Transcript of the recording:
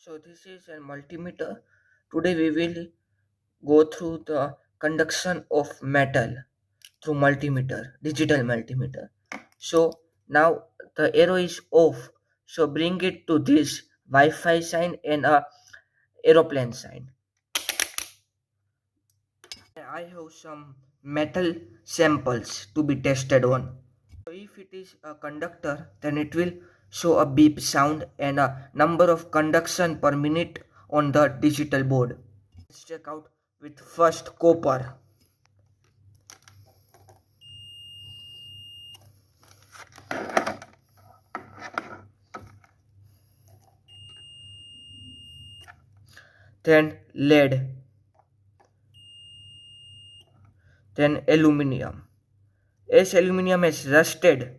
So this is a multimeter. Today we will go through the conduction of metal through multimeter, digital multimeter. So now the arrow is off. So bring it to this Wi-Fi sign and a aeroplane sign. I have some metal samples to be tested on. So if it is a conductor, then it will show a beep sound and a number of conduction per minute on the digital board. Let's check out with first copper. Then lead, then aluminium. As aluminium is rusted,